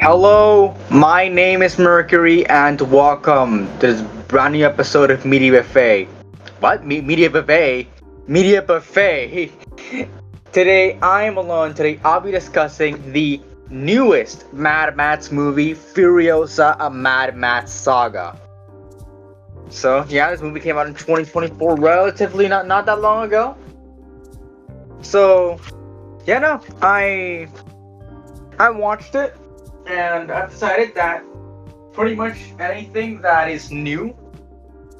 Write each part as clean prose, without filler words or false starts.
Hello, my name is Mercury, and welcome to this brand new episode of Media Buffet. What? Media Buffet? Media Buffet! Today, I am alone. Today, I'll be discussing the newest Mad Max movie, Furiosa, a Mad Max Saga. So, yeah, this movie came out in 2024, relatively not that long ago. So, yeah, no, I watched it. And I've decided that pretty much anything that is new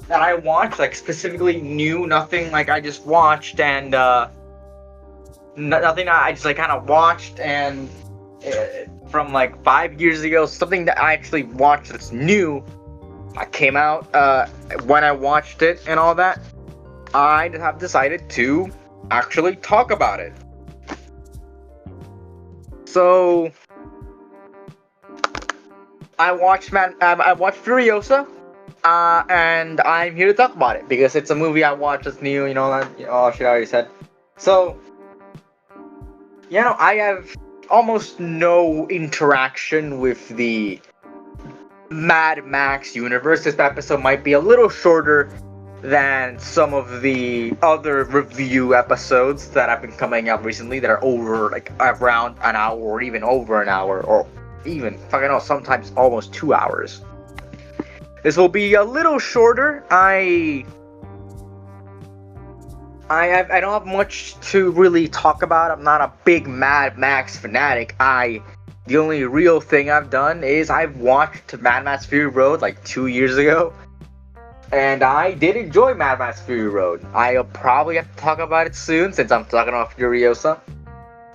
that I watch, like specifically new, nothing like I just watched and nothing I just like kind of watched and from like 5 years ago, something that I actually watched that's new, came out when I watched it and all that. I have decided to actually talk about it. So. I watched Furiosa, and I'm here to talk about it because it's a movie I watched that's new. Oh shit, I already said. So, I have almost no interaction with the Mad Max universe. This episode might be a little shorter than some of the other review episodes that have been coming out recently that are over like around an hour or even over an hour or even fucking hell, sometimes almost 2 hours. This will be a little shorter. I don't have much to really talk about. I'm not a big Mad Max fanatic. The only real thing I've done is I've watched Mad Max Fury Road like 2 years ago, and I did enjoy Mad Max Fury Road. I'll probably have to talk about it soon since I'm talking about Furiosa,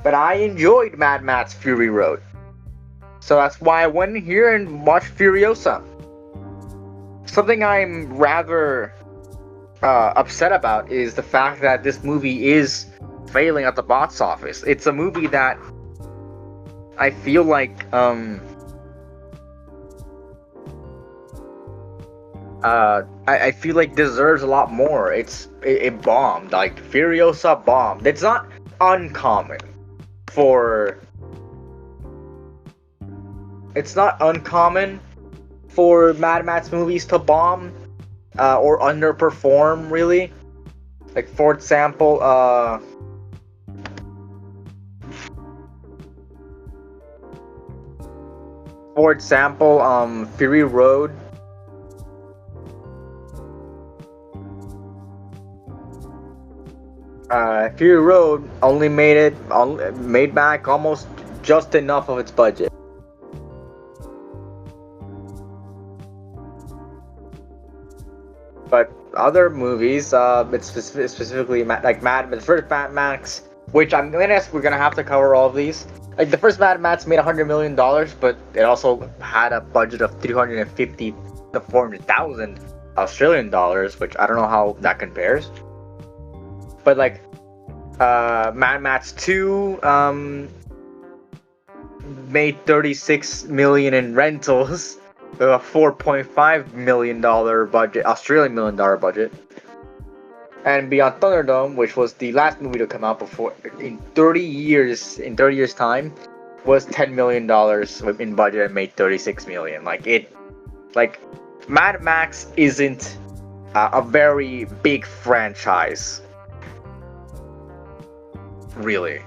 but I enjoyed Mad Max Fury Road. So that's why I went in here and watched Furiosa. Something I'm rather upset about is the fact that this movie is failing at the box office. It's a movie that I feel like I feel like deserves a lot more. It bombed. Like Furiosa bombed. It's not uncommon for. It's not uncommon for Mad Max movies to bomb or underperform, really. Like, for example, Fury Road. Fury Road only made back almost just enough of its budget. But other movies, it's specifically the first Mad Max, which we're gonna have to cover all of these. Like the first Mad Max made $100 million, but it also had a budget of 350 to 400,000 Australian dollars, which I don't know how that compares. But like, Mad Max 2 made 36 million in rentals. A $4.5 million budget, Australian million dollar budget, and Beyond Thunderdome, which was the last movie to come out before in 30 years time, was $10 million in budget and made 36 million. Like Mad Max isn't a very big franchise, really.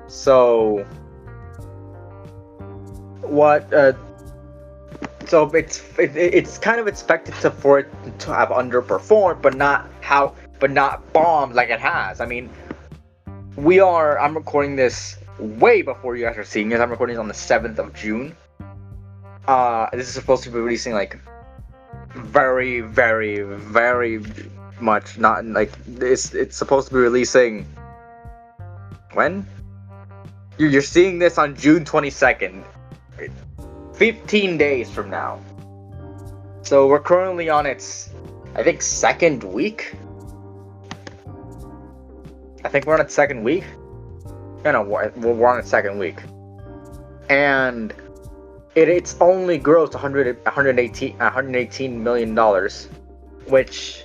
So what? So it's kind of expected for it to have underperformed, but not bombed like it has. I mean, I'm recording this way before you guys are seeing it. I'm recording this on the 7th of June. This is supposed to be releasing like very, very, very much not like it's supposed to be releasing when? You're seeing this on June 22nd. 15 days from now. So we're currently on its, I think, second week. I think we're on its second week. No, we're on its second week. And it's only grossed $118 million, which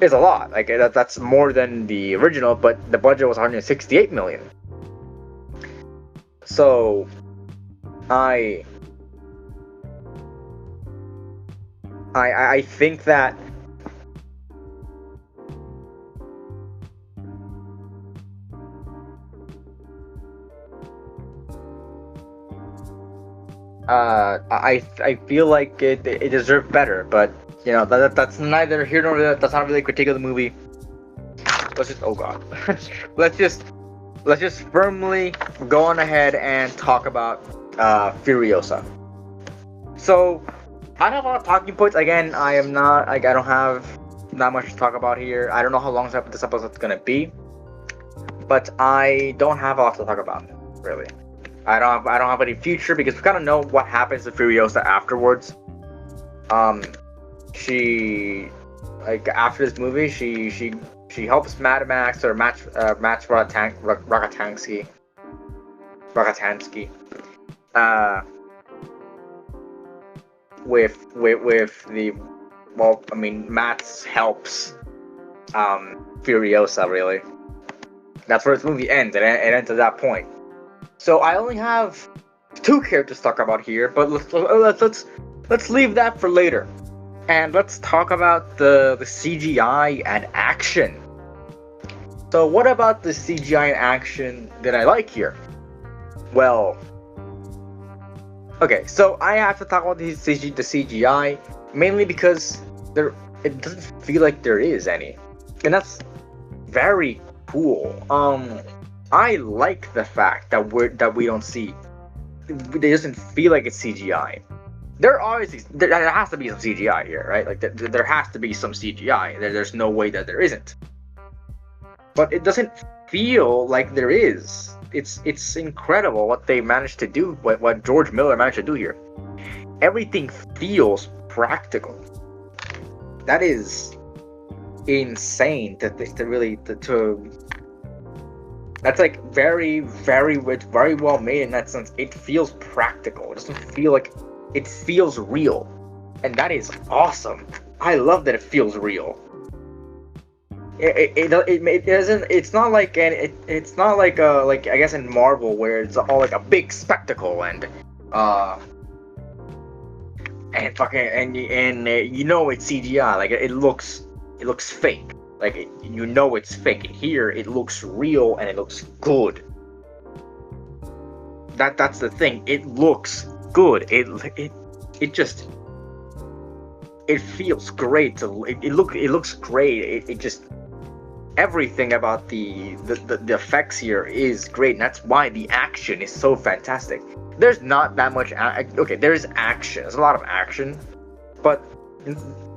is a lot. Like that's more than the original, but the budget was $168 million. So I I think that I feel like it deserved better, but you know that's neither here nor there. That's not really a critique of the movie. Let's just oh god, let's just firmly go on ahead and talk about Furiosa. So I have a lot of talking points. Again, I am not like I don't have that much to talk about here. I don't know how long this episode's gonna be, but I don't have a lot to talk about really. I don't have any future because we kind of know what happens to Furiosa afterwards. She like after this movie, she helps Mad Max or Match Rokatansky, with the well, I mean, Max helps Furiosa really. That's where this movie ends. It ends at that point. So I only have two characters to talk about here, but let's leave that for later, and let's talk about the CGI and action. So what about the CGI and action that I like here? Well, okay, so I have to talk about the CGI mainly because it doesn't feel like there is any, and that's very cool. I like the fact that we don't see. It doesn't feel like it's CGI. There has to be some CGI here, right? Like there has to be some CGI. There's no way that there isn't. But it doesn't feel like there is. It's incredible what they managed to do. What George Miller managed to do here. Everything feels practical. That is insane to that's like very well made in that sense. It feels practical. It doesn't feel like it feels real, and that is awesome. I love that it feels real. It doesn't. It's not like it's not like I guess in Marvel where it's all like a big spectacle and fucking and you know it's CGI. Like it looks fake. Like you know it's fake. And here it looks real and it looks good. That's the thing. It looks good. It feels great. It looks great. It just everything about the effects here is great, and that's why the action is so fantastic. There's not that much. Okay, there's action. There's a lot of action, but.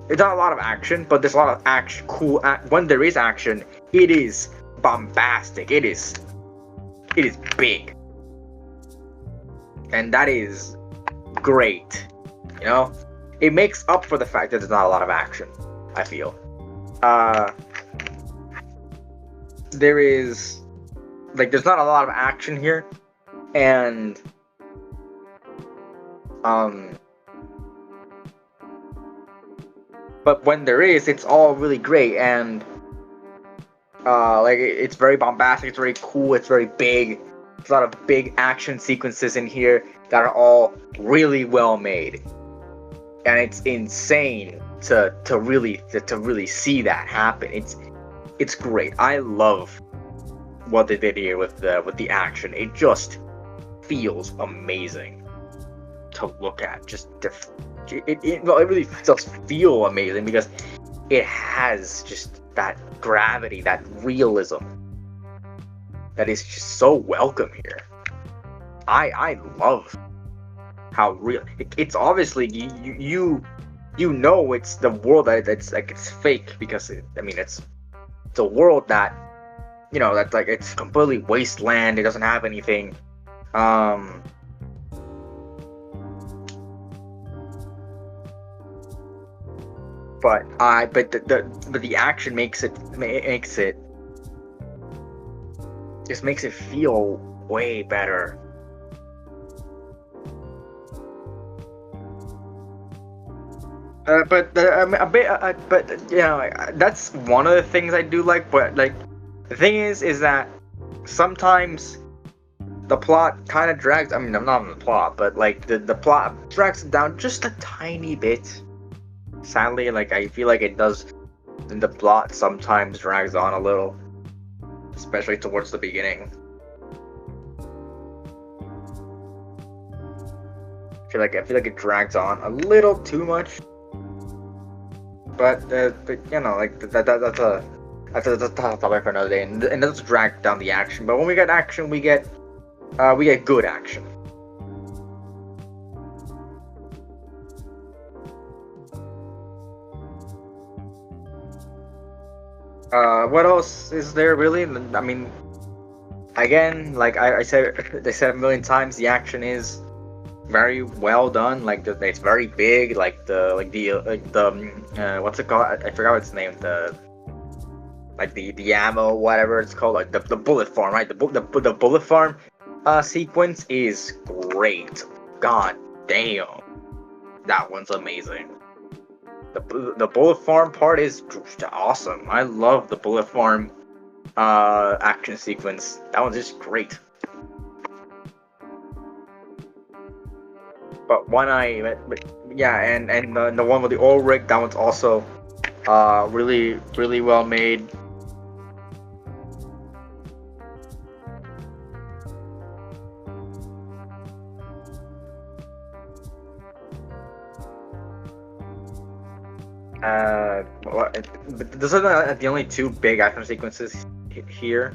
It's not a lot of action, but there's a lot of action. Cool. When there is action, it is bombastic. It is big, and that is great. You know, it makes up for the fact that there's not a lot of action. I feel. There's not a lot of action here, and but when there is, it's all really great, and it's very bombastic, it's very cool, it's very big. There's a lot of big action sequences in here that are all really well made, and it's insane to really see that happen. It's great. I love what they did here with the action. It just feels amazing to look at. It really does feel amazing because it has just that gravity, that realism that is just so welcome here. I love how real it's obviously you know it's the world that's like it's fake because it's a world that that's like it's completely wasteland. It doesn't have anything. But the action makes it just makes it feel way better. But that's one of the things I do like. But like the thing is that sometimes the plot kind of drags. I mean, I'm not on the plot, but like the plot drags it down just a tiny bit. Sadly, like I feel like it does. The plot sometimes drags on a little, especially towards the beginning. I feel like it drags on a little too much. But you know, like that's a topic for another day, and that's drag down the action. But when we get action, we get good action. What else is there really? I mean, again, like I said, they said a million times, the action is very well done. Like it's very big. What's it called? I forgot what its name. The ammo, whatever it's called, like the bullet farm, right? The bullet farm sequence is great. God damn, that one's amazing. The bullet farm part is awesome. I love the bullet farm action sequence. That one's just great. But yeah, and the one with the oil rig, that one's also really really well made. Those are the only two big action sequences here.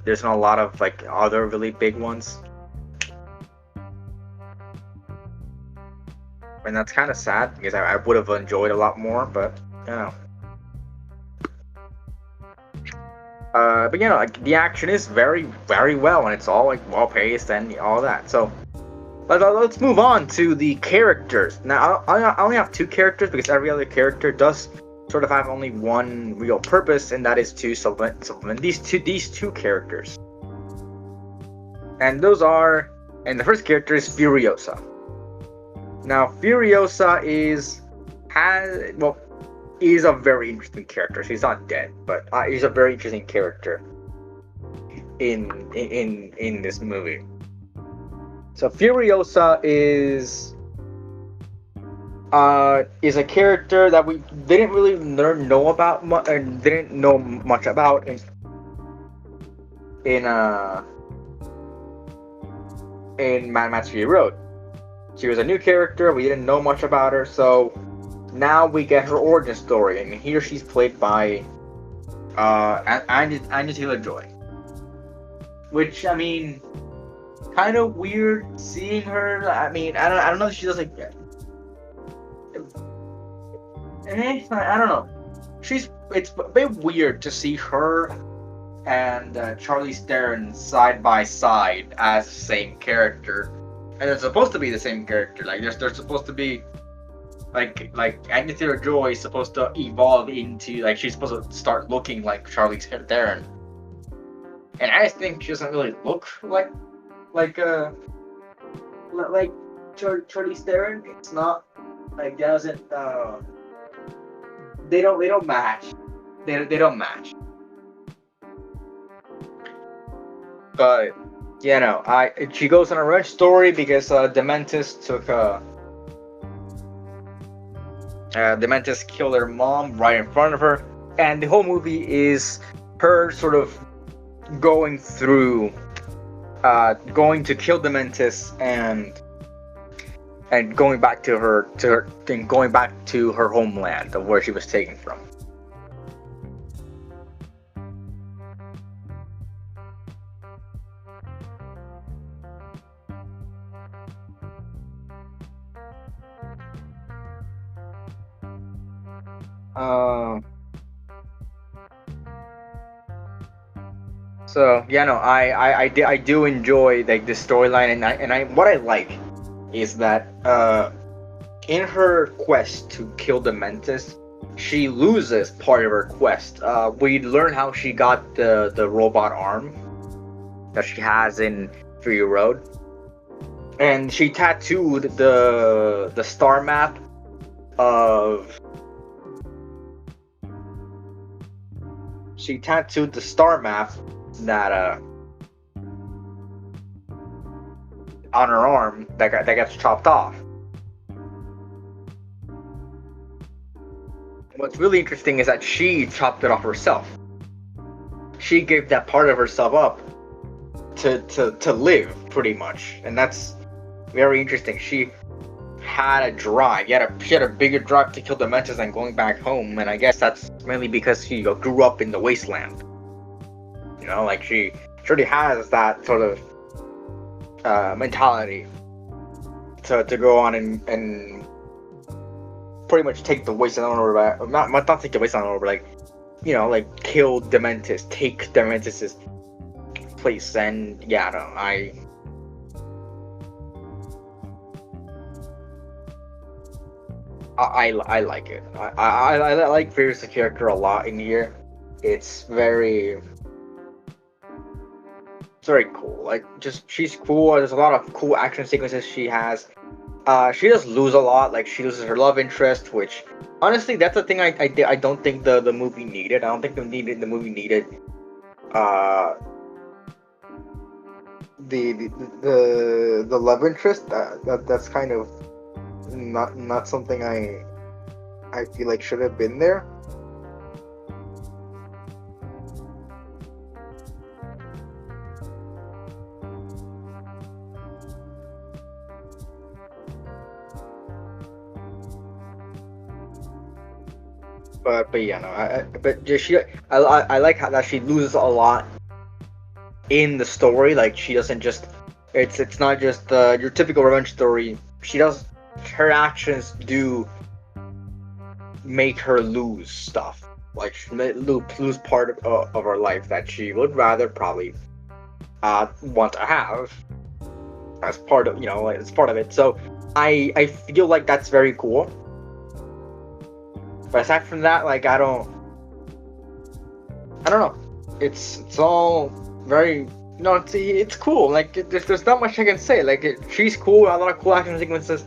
There's not a lot of like other really big ones, and that's kind of sad because I would have enjoyed a lot more. But you know, but you know, like the action is very very well, and it's all like well paced and all that. So let's move on to the characters. Now, I only have two characters because every other character does sort of have only one real purpose, and that is to supplement these two characters. And the first character is Furiosa. Now, Furiosa is a very interesting character. She's not dead, but she's a very interesting character in this movie. So Furiosa is a character that we didn't really know about and didn't know much about in Mad Max Fury Road. She was a new character. We didn't know much about her, so now we get her origin story, and here she's played by Anya Taylor-Joy, which I mean, kind of weird seeing her. I mean, I don't know if she does like. I don't know. It's a bit weird to see her and Charlize Theron side by side as the same character, and they're supposed to be the same character. Like they're supposed to be like Anya Taylor-Joy is supposed to evolve into like she's supposed to start looking like Charlize Theron, and I just think she doesn't really look like Charlize Theron. It's not like doesn't they don't match. They don't match. But you know, she goes on a revenge story because Dementis killed her mom right in front of her, and the whole movie is her sort of going to kill Dementis and going back to her homeland of where she was taken from. So yeah, no, I do enjoy like the storyline, and what I like is that in her quest to kill the Dementis, she loses part of her quest. We learn how she got the robot arm that she has in Fury Road, and she tattooed the star map of. She tattooed the star map that on her arm that gets chopped off. What's really interesting is that she chopped it off herself. She gave that part of herself up to live, pretty much, and that's very interesting. She had a drive. She had a bigger drive to kill the Dementors than going back home, and I guess that's mainly because she grew up in the wasteland. You know, like she already has that sort of mentality to go on and pretty much take the wasteland over back. Not take the wasteland over, but like, you know, like kill Dementus, take Dementus's place, and yeah, I like it. I like Furiosa's character a lot in here. It's very cool. Like, just she's cool. There's a lot of cool action sequences she has. She does lose a lot. Like, she loses her love interest, which honestly, that's the thing I don't think the movie needed. I don't think the movie needed the love interest. That's kind of not something I feel like should have been there. But yeah, no. I like how that she loses a lot in the story. Like, she doesn't just, it's not just your typical revenge story. Her actions do make her lose stuff. Like, she lose part of her life that she would rather probably want to have as part of, like, it's part of it. So I feel like that's very cool. But aside from that, like, I don't know. It's all very, it's cool. Like, there's not much I can say. Like, she's cool. A lot of cool action sequences.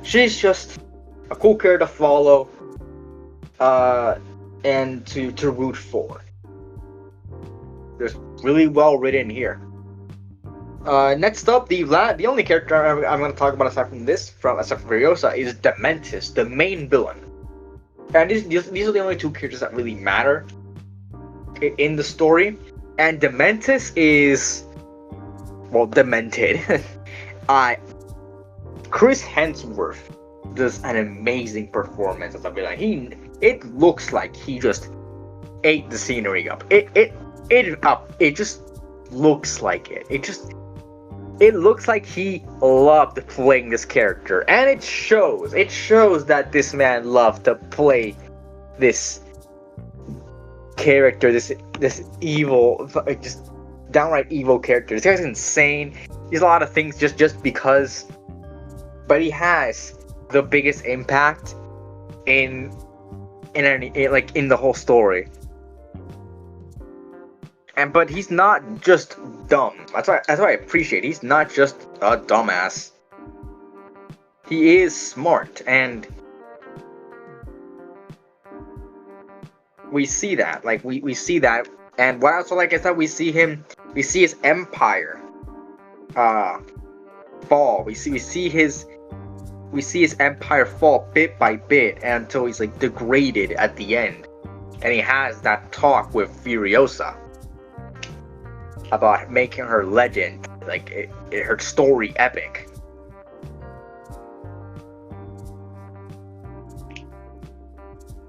She's just a cool character to follow, and to root for. There's really well written here. Next up, the only character I'm going to talk about aside from Furiosa is Dementus, the main villain. And these are the only two characters that really matter in the story. And Dementus is, well, demented. Chris Hemsworth does an amazing performance as a villain. It looks like he just ate the scenery up. It ate it up. It just looks like it. It looks like he loved playing this character, and it shows. It shows that this man loved to play this character, this evil, just downright evil character. This guy's insane. He's a lot of things just because, but he has the biggest impact in the whole story. But he's not just dumb. That's what I appreciate. He's not just a dumbass. He is smart, and we see that. Like, we see that. And what I also like is that we see his empire fall. We see his empire fall bit by bit until he's like degraded at the end. And he has that talk with Furiosa about making her legend, like her story epic.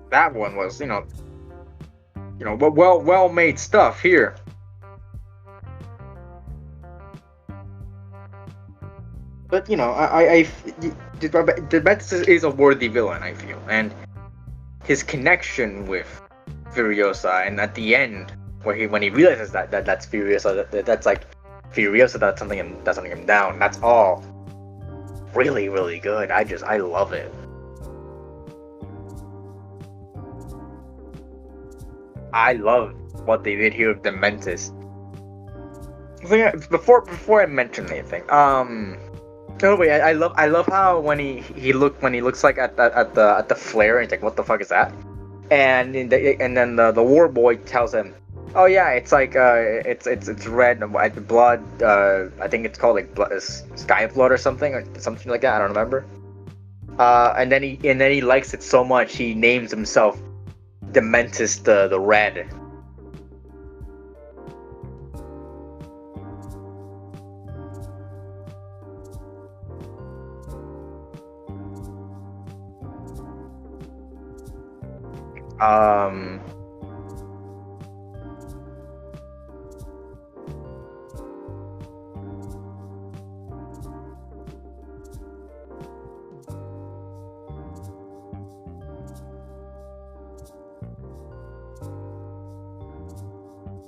That one was, well made stuff here. But Dementus is a worthy villain, I feel, and his connection with Furiosa, and at the end, when he realizes that's Furiosa, that's like Furiosa that's something him down. That's all really, really good. I love it. I love what they did here with Dementus. So yeah, before I mention anything, anyway, I love how when he looks like at the flare, and he's like, what the fuck is that? And then the war boy tells him, Oh yeah, it's like it's red and white blood. I think it's called like blood, sky blood or something like that. I don't remember. And then he likes it so much he names himself Dementus the Red.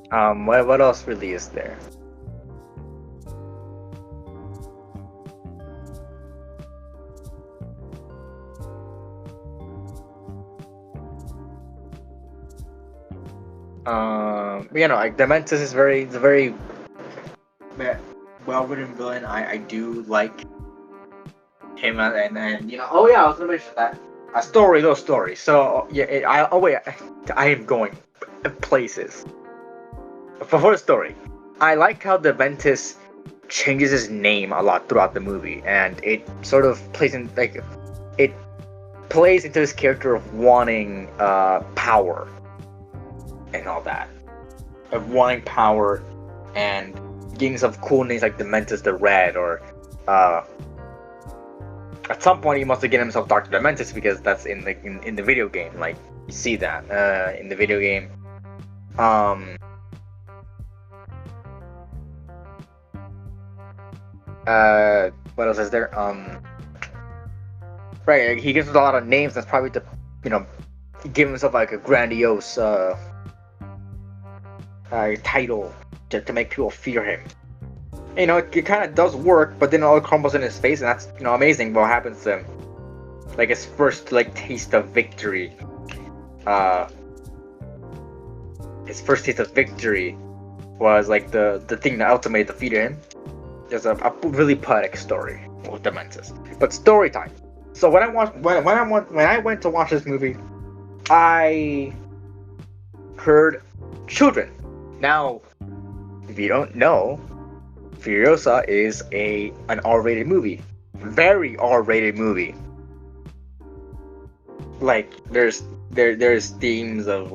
Um, what else really is there? Like Dementus is it's a very well written villain. I do like him, and oh yeah, I was gonna mention that a story, those stories. So yeah, I am going places. For the story, I like how Dementus changes his name a lot throughout the movie, and it sort of plays in like it plays into his character of wanting power and all that, of wanting power and getting some cool names like Dementus the Red, or at some point he must have given himself Doctor Dementus because that's in the video game. Like you see that in the video game. What else is there? Right, he gives us a lot of names. That's probably to, give himself like a grandiose title to make people fear him. It kind of does work, but then it all crumbles in his face, and that's amazing. What happens to him? Like his first taste of victory. His first taste of victory was like the thing that ultimately defeated him. There's a really poetic story with Dementus. But story time. So when I went to watch this movie, I heard children. Now, if you don't know, Furiosa is an R-rated movie, very R-rated movie. Like there's themes of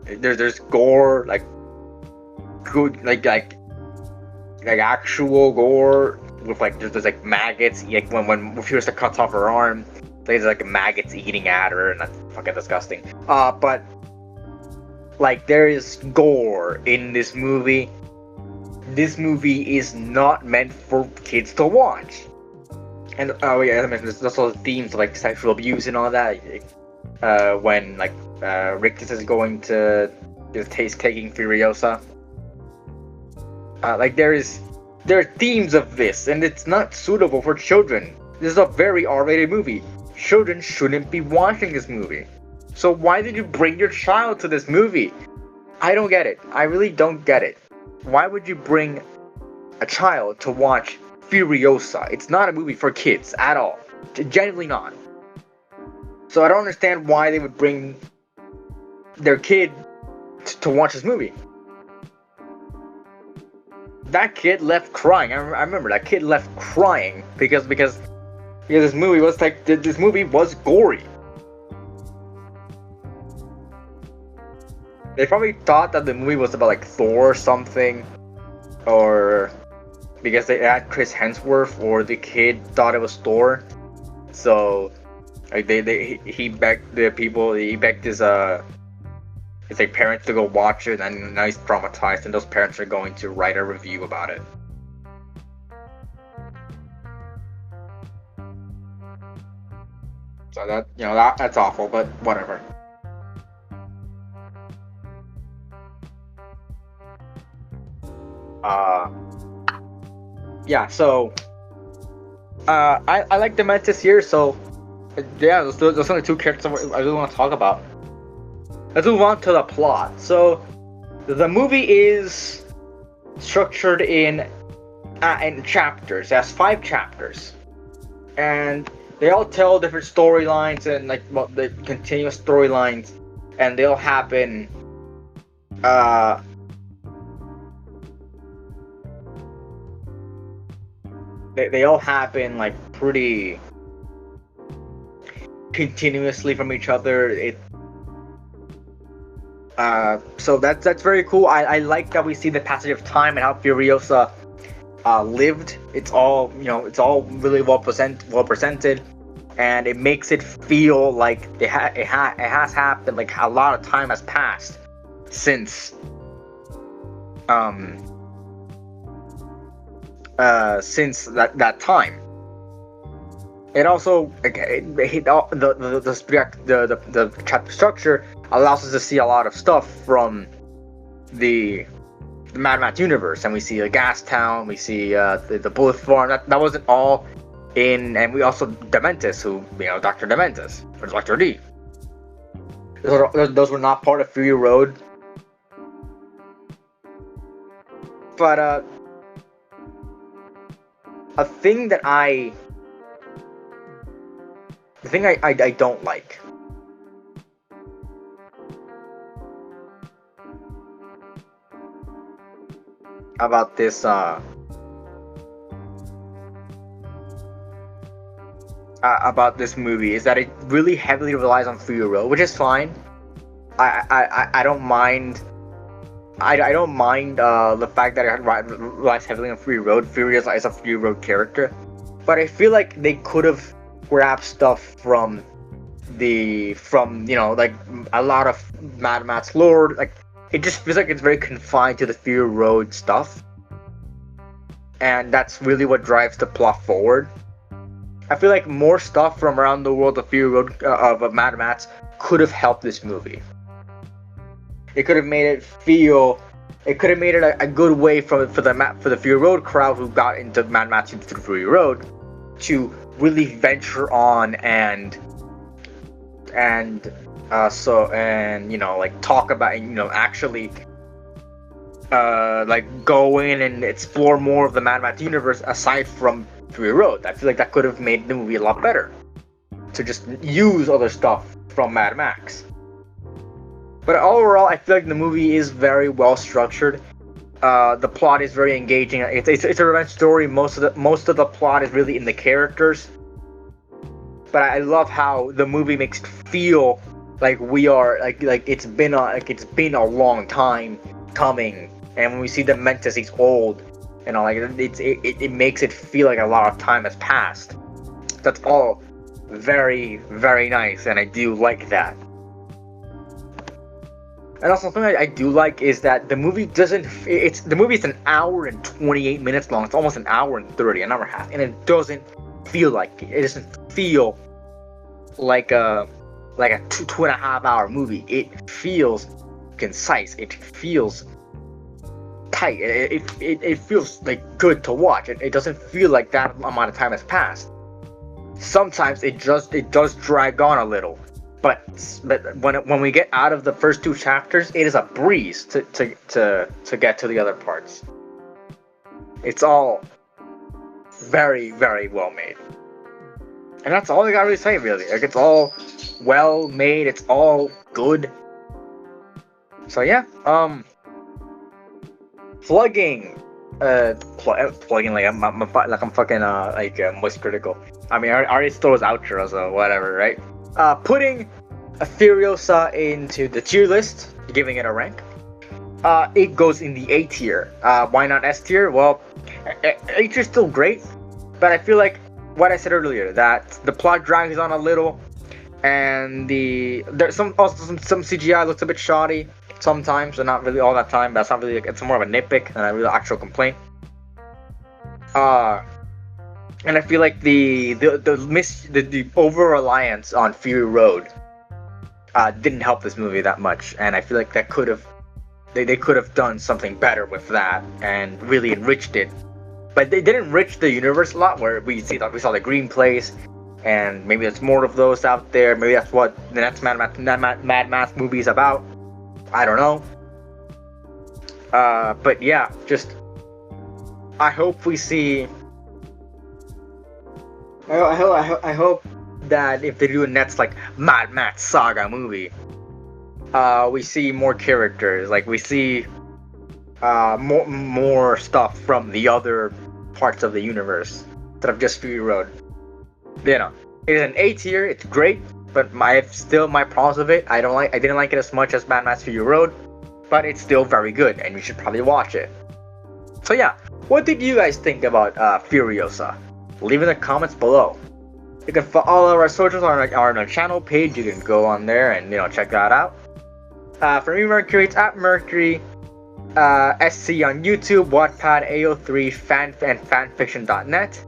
there's gore, good actual gore with there's maggots. Like when Furiosa cuts off her arm, there's maggots eating at her, and that's fucking disgusting. But there is gore in this movie. This movie is not meant for kids to watch. And oh yeah, as I mentioned, there's also themes of sexual abuse and all that. When Rictus is going to taking Furiosa. There are themes of this, and it's not suitable for children. This is a very R-rated movie. Children shouldn't be watching this movie. So why did you bring your child to this movie? I don't get it. I really don't get it. Why would you bring a child to watch Furiosa? It's not a movie for kids at all. Genuinely not. So I don't understand why they would bring their kid to watch this movie. That kid left crying. I remember that kid left crying because this movie was gory. They probably thought that the movie was about Thor or something, or because they had Chris Hemsworth, or the kid thought it was Thor. So he begged his parents to go watch it, and now he's traumatized, and those parents are going to write a review about it. So that's awful, but whatever. Yeah, so I like Dementus here, so yeah, those are the two characters I really want to talk about. Let's move on to the plot. So the movie is structured in chapters. It has 5 chapters, and they all tell different storylines and the continuous storylines, and they all happen Uh, they all happen like pretty continuously from each other. So that's very cool. I like that we see the passage of time and how Furiosa lived. It's all, it's all really well presented, and it makes it feel like it has happened. Like a lot of time has passed since um since that time. It also the chapter structure allows us to see a lot of stuff from the Mad Max universe, and we see a gas town, we see the bullet farm. That wasn't all in, and we also Dementis, who, Dr. Dementis or Dr. D. Those were not part of Fury Road, but a thing that the thing I don't like about this movie is that it really heavily relies on Fury Road, which is fine. I don't mind. I don't mind the fact that it relies heavily on Fury Road. Furiosa is a Fury Road character, but I feel like they could have grabbed stuff from like a lot of Mad Max lore. Like, it just feels like it's very confined to the Fury Road stuff, and that's really what drives the plot forward. I feel like more stuff from around the world of Fury Road of Mad Max could have helped this movie. It could have made it feel. It could have made it a good way for the Fury Road crowd who got into Mad Max through Fury Road to really venture on and like talk about, actually like go in and explore more of the Mad Max universe aside from Fury Road. I feel like that could have made the movie a lot better, to just use other stuff from Mad Max. But overall, I feel like the movie is very well structured. The plot is very engaging. It's a revenge story. Most of the plot is really in the characters. But I love how the movie makes it feel like we are like it's been a long time coming. And when we see the Mentis, he's old, it makes it feel like a lot of time has passed. That's all very, very nice, and I do like that. And also, something I do like is that the movie the movie is an hour and 28 minutes long. It's almost an hour and 30, an hour and a half, and it doesn't feel like it. It doesn't feel like a 2.5 hour movie. It feels concise. It feels tight. It feels like good to watch. It doesn't feel like that amount of time has passed. Sometimes it does drag on a little. But when we get out of the first two chapters, it is a breeze to get to the other parts. It's all very, very well made, and that's all I gotta really say. Really, like, it's all well made. It's all good. So yeah, plugging like I'm fucking most critical. I mean, I already stole his outro, so whatever, right? Putting Furiosa into the tier list, giving it a rank. It goes in the A tier. Why not S tier? Well, A tier is still great, but I feel like what I said earlier, that the plot drags on a little, and there's some CGI looks a bit shoddy sometimes, but not really all that time. That's not really it's more of a nitpick than a real actual complaint. And I feel like the over reliance on Fury Road didn't help this movie that much, and I feel like that they could have done something better with that and really enriched it. But they did enrich the universe a lot, where we saw the Green Place, and maybe there's more of those out there. Maybe that's what the next Mad Max movie is about. I don't know. But yeah, just I hope we see. I hope that if they do a next Mad Max Saga movie, we see more characters. Like we see more stuff from the other parts of the universe instead of just Fury Road. You know, it's an A tier. It's great, but I have still my problems with it. I didn't like it as much as Mad Max Fury Road, but it's still very good, and you should probably watch it. So yeah, what did you guys think about Furiosa? Leave in the comments below. You can follow all of our socials on our channel page. You can go on there and check that out. For me, Mercury, it's at Mercury SC on YouTube, Wattpad, AO3, and fanfiction.net.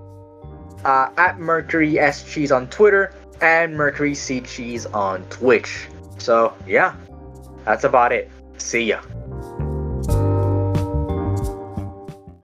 At Mercury S Cheese on Twitter, and Mercury C Cheese on Twitch. So yeah, that's about it. See ya.